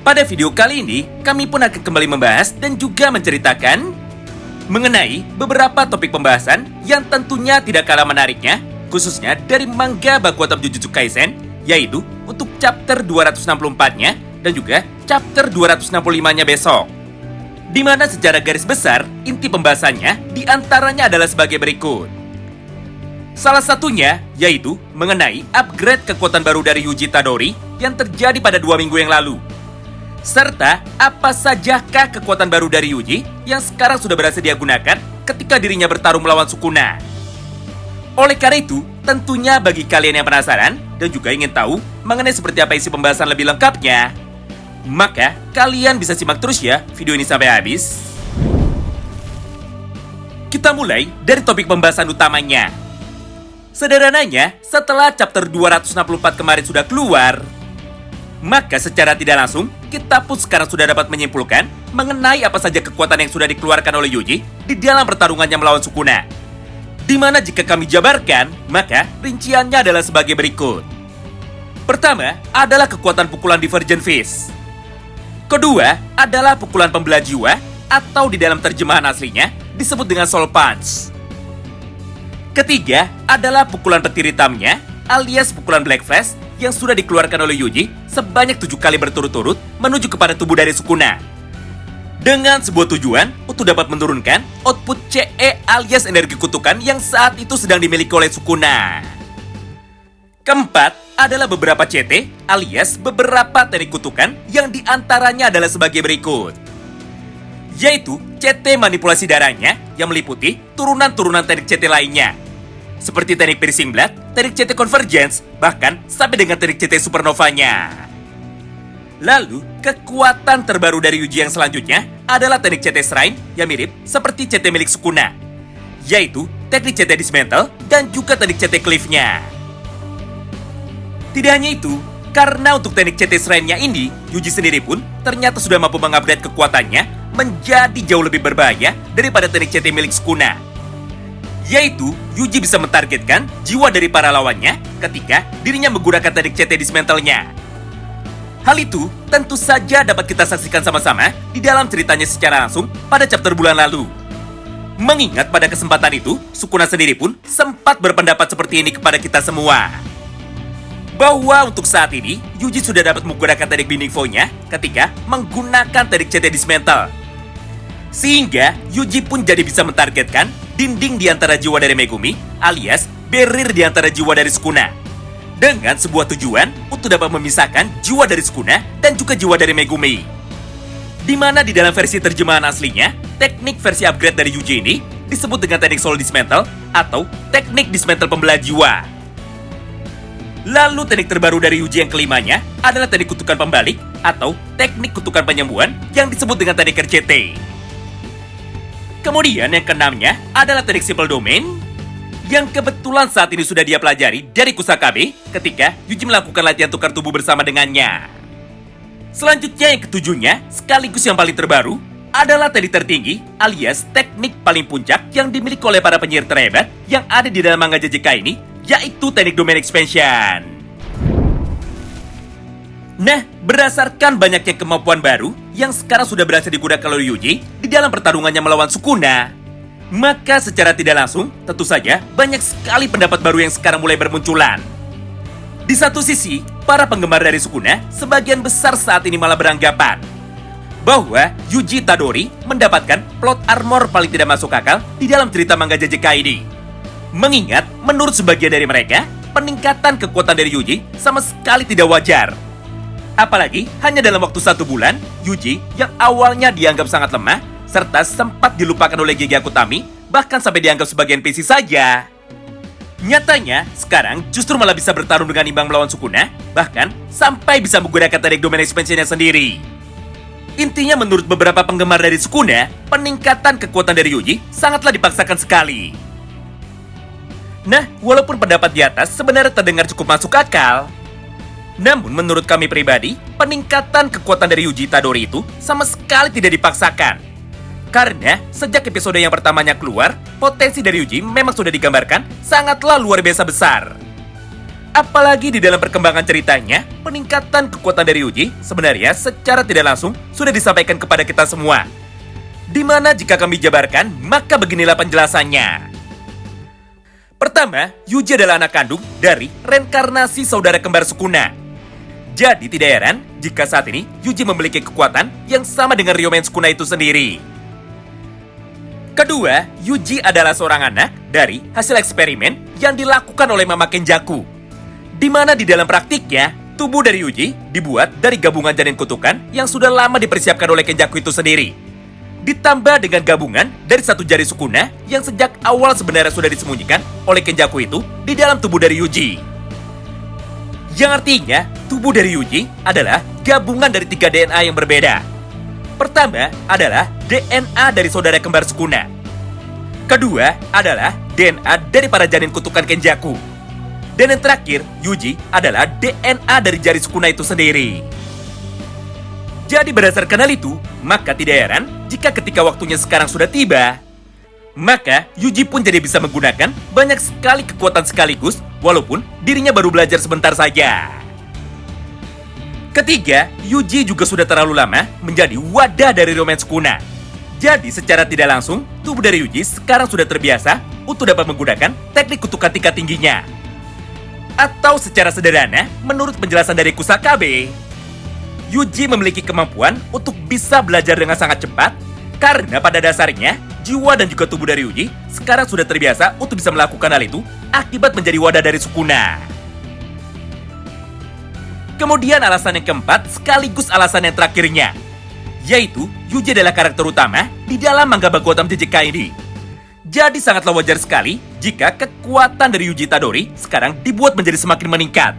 Pada video kali ini, kami pun akan kembali membahas dan juga menceritakan mengenai beberapa topik pembahasan yang tentunya tidak kalah menariknya, khususnya dari manga Bakuatam Jujutsu Kaisen, yaitu untuk chapter 264-nya dan juga chapter 265-nya besok. Di mana secara garis besar, inti pembahasannya diantaranya adalah sebagai berikut. Salah satunya yaitu mengenai upgrade kekuatan baru dari Yuji Tadori yang terjadi pada 2 minggu yang lalu. Serta apa sajakah kekuatan baru dari Yuji yang sekarang sudah berhasil dia gunakan ketika dirinya bertarung melawan Sukuna. Oleh karena itu, tentunya bagi kalian yang penasaran dan juga ingin tahu mengenai seperti apa isi pembahasan lebih lengkapnya, maka kalian bisa simak terus ya video ini sampai habis. Kita mulai dari topik pembahasan utamanya. Sederhananya, setelah chapter 264 kemarin sudah keluar, maka secara tidak langsung, kita pun sekarang sudah dapat menyimpulkan mengenai apa saja kekuatan yang sudah dikeluarkan oleh Yuji di dalam pertarungannya melawan Sukuna. Di mana jika kami jabarkan, maka rinciannya adalah sebagai berikut. Pertama adalah kekuatan pukulan Divergent Fist. Kedua adalah pukulan pembelah jiwa atau di dalam terjemahan aslinya disebut dengan Soul Punch. Ketiga adalah pukulan petir hitamnya alias pukulan Black Flash yang sudah dikeluarkan oleh Yuji sebanyak 7 kali berturut-turut menuju kepada tubuh dari Sukuna. Dengan sebuah tujuan untuk dapat menurunkan output CE alias energi kutukan yang saat itu sedang dimiliki oleh Sukuna. Keempat adalah beberapa CT alias beberapa teknik kutukan yang diantaranya adalah sebagai berikut. Yaitu CT manipulasi darahnya yang meliputi turunan-turunan teknik CT lainnya. Seperti teknik Piercing Blood, teknik CT Convergence, bahkan sampai dengan teknik CT Supernovanya. Lalu, kekuatan terbaru dari Yuji yang selanjutnya adalah teknik CT Shrine yang mirip seperti CT milik Sukuna, yaitu teknik CT Dismantle dan juga teknik CT Cliff-nya. Tidak hanya itu, karena untuk teknik CT Shrine-nya ini, Yuji sendiri pun ternyata sudah mampu mengupgrade kekuatannya menjadi jauh lebih berbahaya daripada teknik CT milik Sukuna. Yaitu, Yuji bisa mentargetkan jiwa dari para lawannya ketika dirinya menggunakan teknik CT Dismantle-nya. Hal itu tentu saja dapat kita saksikan sama-sama di dalam ceritanya secara langsung pada chapter bulan lalu. Mengingat pada kesempatan itu, Sukuna sendiri pun sempat berpendapat seperti ini kepada kita semua. Bahwa untuk saat ini, Yuji sudah dapat menggunakan teknik Binding Vow-nya ketika menggunakan teknik CT Dismantle. Sehingga, Yuji pun jadi bisa mentargetkan dinding di antara jiwa dari Megumi alias barrier di antara jiwa dari Sukuna. Dengan sebuah tujuan untuk dapat memisahkan jiwa dari Sukuna dan juga jiwa dari Megumi. Di mana di dalam versi terjemahan aslinya, teknik versi upgrade dari Yuji ini disebut dengan teknik Soul Dismantle atau teknik Dismantle pembelah jiwa. Lalu teknik terbaru dari Yuji yang kelimanya adalah teknik kutukan pembalik atau teknik kutukan penyembuhan yang disebut dengan teknik RCT. Kemudian yang keenamnya adalah teknik Simple Domain yang kebetulan saat ini sudah dia pelajari dari Kusakabe ketika Yuji melakukan latihan tukar tubuh bersama dengannya. Selanjutnya yang ketujuhnya, sekaligus yang paling terbaru, adalah teknik tertinggi alias teknik paling puncak yang dimiliki oleh para penyihir terhebat yang ada di dalam manga JJK ini, yaitu teknik Domain Expansion. Nah, berdasarkan banyaknya kemampuan baru yang sekarang sudah berhasil digunakan oleh Yuji di dalam pertarungannya melawan Sukuna, maka secara tidak langsung, tentu saja banyak sekali pendapat baru yang sekarang mulai bermunculan. Di satu sisi, para penggemar dari Sukuna sebagian besar saat ini malah beranggapan bahwa Yuji Tadori mendapatkan plot armor paling tidak masuk akal di dalam cerita manga JJK ini. Mengingat, menurut sebagian dari mereka, peningkatan kekuatan dari Yuji sama sekali tidak wajar. Apalagi hanya dalam waktu 1 bulan, Yuji yang awalnya dianggap sangat lemah, serta sempat dilupakan oleh Gege Akutami, bahkan sampai dianggap sebagai NPC saja. Nyatanya, sekarang justru malah bisa bertarung dengan imbang melawan Sukuna, bahkan sampai bisa menggunakan teknik Domain Expansion-nya sendiri. Intinya menurut beberapa penggemar dari Sukuna, peningkatan kekuatan dari Yuji sangatlah dipaksakan sekali. Nah, walaupun pendapat di atas sebenarnya terdengar cukup masuk akal, namun menurut kami pribadi, peningkatan kekuatan dari Yuji Tadori itu sama sekali tidak dipaksakan. Karena sejak episode yang pertamanya keluar, potensi dari Yuji memang sudah digambarkan sangatlah luar biasa besar. Apalagi di dalam perkembangan ceritanya, peningkatan kekuatan dari Yuji sebenarnya secara tidak langsung sudah disampaikan kepada kita semua. Di mana jika kami jabarkan, maka beginilah penjelasannya. Pertama, Yuji adalah anak kandung dari reinkarnasi saudara kembar Sukuna. Jadi tidak heran jika saat ini Yuji memiliki kekuatan yang sama dengan Ryomen Sukuna itu sendiri. Kedua, Yuji adalah seorang anak dari hasil eksperimen yang dilakukan oleh Mama Kenjaku. Di mana di dalam praktiknya, tubuh dari Yuji dibuat dari gabungan janin kutukan yang sudah lama dipersiapkan oleh Kenjaku itu sendiri. Ditambah dengan gabungan dari satu jari Sukuna yang sejak awal sebenarnya sudah disembunyikan oleh Kenjaku itu di dalam tubuh dari Yuji. Yang artinya, tubuh dari Yuji adalah gabungan dari 3 DNA yang berbeda. Pertama adalah DNA dari saudara kembar Sukuna. Kedua adalah DNA dari para janin kutukan Kenjaku. Dan yang terakhir, Yuji adalah DNA dari jari Sukuna itu sendiri. Jadi berdasarkan hal itu, maka tidak heran jika ketika waktunya sekarang sudah tiba, maka Yuji pun jadi bisa menggunakan banyak sekali kekuatan sekaligus, walaupun dirinya baru belajar sebentar saja. Ketiga, Yuji juga sudah terlalu lama menjadi wadah dari Ryomen Sukuna. Jadi secara tidak langsung, tubuh dari Yuji sekarang sudah terbiasa untuk dapat menggunakan teknik kutukan tingkat tingginya. Atau secara sederhana, menurut penjelasan dari Kusakabe, Yuji memiliki kemampuan untuk bisa belajar dengan sangat cepat karena pada dasarnya, jiwa dan juga tubuh dari Yuji sekarang sudah terbiasa untuk bisa melakukan hal itu akibat menjadi wadah dari Sukuna. Kemudian alasan yang keempat sekaligus alasan yang terakhirnya, yaitu Yuji adalah karakter utama di dalam manga Bakuotam JJK ini. Jadi sangatlah wajar sekali jika kekuatan dari Yuji Itadori sekarang dibuat menjadi semakin meningkat.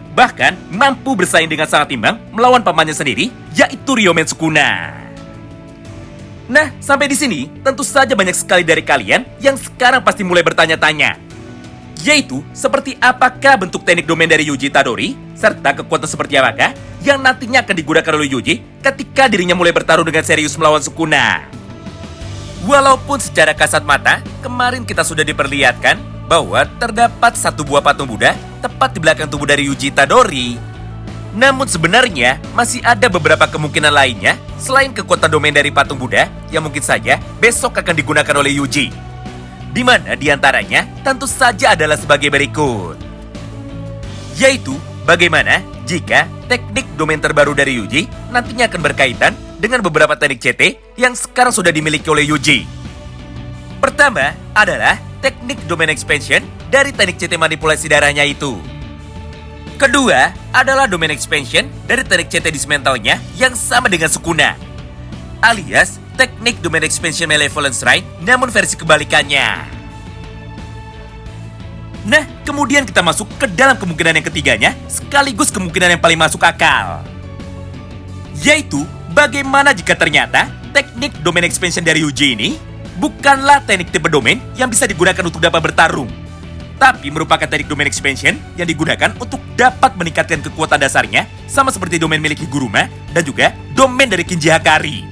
Bahkan mampu bersaing dengan sangat imbang melawan pamannya sendiri, yaitu Ryomen Sukuna. Nah, sampai di sini tentu saja banyak sekali dari kalian yang sekarang pasti mulai bertanya-tanya. Yaitu, seperti apakah bentuk teknik domain dari Yuji Itadori, serta kekuatan seperti apakah yang nantinya akan digunakan oleh Yuji ketika dirinya mulai bertarung dengan serius melawan Sukuna. Walaupun secara kasat mata, kemarin kita sudah diperlihatkan bahwa terdapat satu buah patung Buddha tepat di belakang tubuh dari Yuji Itadori. Namun sebenarnya masih ada beberapa kemungkinan lainnya selain kekuatan domain dari patung Buddha yang mungkin saja besok akan digunakan oleh Yuji. Di mana diantaranya tentu saja adalah sebagai berikut. Yaitu, bagaimana jika teknik domain terbaru dari Yuji nantinya akan berkaitan dengan beberapa teknik CT yang sekarang sudah dimiliki oleh Yuji. Pertama adalah teknik domain expansion dari teknik CT manipulasi darahnya itu. Kedua adalah domain expansion dari teknik CT dismantle-nya yang sama dengan Sukuna, alias teknik domain expansion malevolence right namun versi kebalikannya. Nah, kemudian kita masuk ke dalam kemungkinan yang ketiganya sekaligus kemungkinan yang paling masuk akal, yaitu bagaimana jika ternyata teknik domain expansion dari Yuji ini bukanlah teknik tipe domain yang bisa digunakan untuk dapat bertarung, tapi merupakan teknik domain expansion yang digunakan untuk dapat meningkatkan kekuatan dasarnya sama seperti domain milik Higuruma dan juga domain dari Kinji Hakari.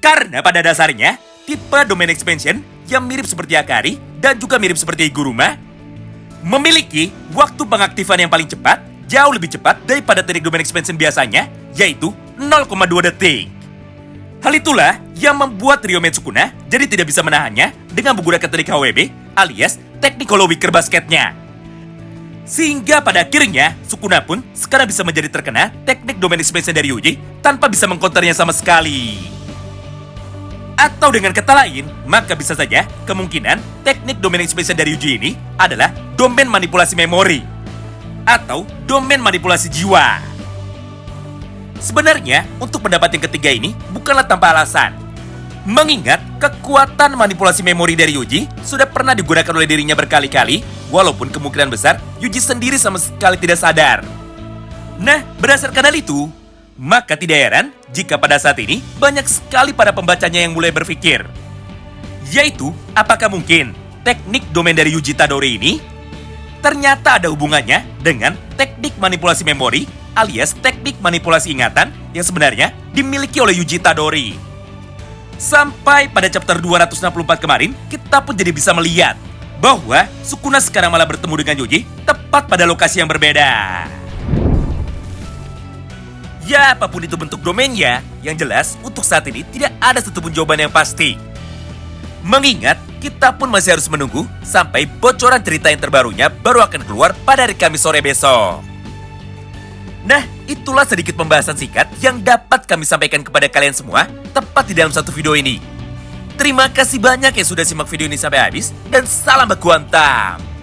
Karena pada dasarnya, tipe domain expansion yang mirip seperti Hakari dan juga mirip seperti Higuruma memiliki waktu pengaktifan yang paling cepat, jauh lebih cepat daripada teknik domain expansion biasanya, yaitu 0,2 detik. Hal itulah yang membuat Ryomen Sukuna jadi tidak bisa menahannya dengan menggunakan teknik HWB alias teknik Hollow Wicker Basket-nya. Sehingga pada akhirnya Sukuna pun sekarang bisa menjadi terkena teknik domain expansion dari Yuji tanpa bisa mengkonternya sama sekali. Atau dengan kata lain, maka bisa saja kemungkinan teknik domain expansion dari Yuji ini adalah domain manipulasi memori atau domain manipulasi jiwa. Sebenarnya, untuk pendapat yang ketiga ini bukanlah tanpa alasan. Mengingat kekuatan manipulasi memori dari Yuji sudah pernah digunakan oleh dirinya berkali-kali, walaupun kemungkinan besar Yuji sendiri sama sekali tidak sadar. Nah, berdasarkan hal itu, maka tidak heran jika pada saat ini banyak sekali para pembacanya yang mulai berpikir, yaitu apakah mungkin teknik domain dari Yuji Itadori ini ternyata ada hubungannya dengan teknik manipulasi memori alias teknik manipulasi ingatan yang sebenarnya dimiliki oleh Yuji Itadori. Sampai pada chapter 264 kemarin, kita pun jadi bisa melihat bahwa Sukuna sekarang malah bertemu dengan Yuji tepat pada lokasi yang berbeda. Ya, apapun itu bentuk domainnya, yang jelas untuk saat ini tidak ada satupun jawaban yang pasti. Mengingat, kita pun masih harus menunggu sampai bocoran cerita yang terbarunya baru akan keluar pada hari Kamis sore besok. Nah, itulah sedikit pembahasan singkat yang dapat kami sampaikan kepada kalian semua tepat di dalam satu video ini. Terima kasih banyak yang sudah simak video ini sampai habis, dan salam baku hantam!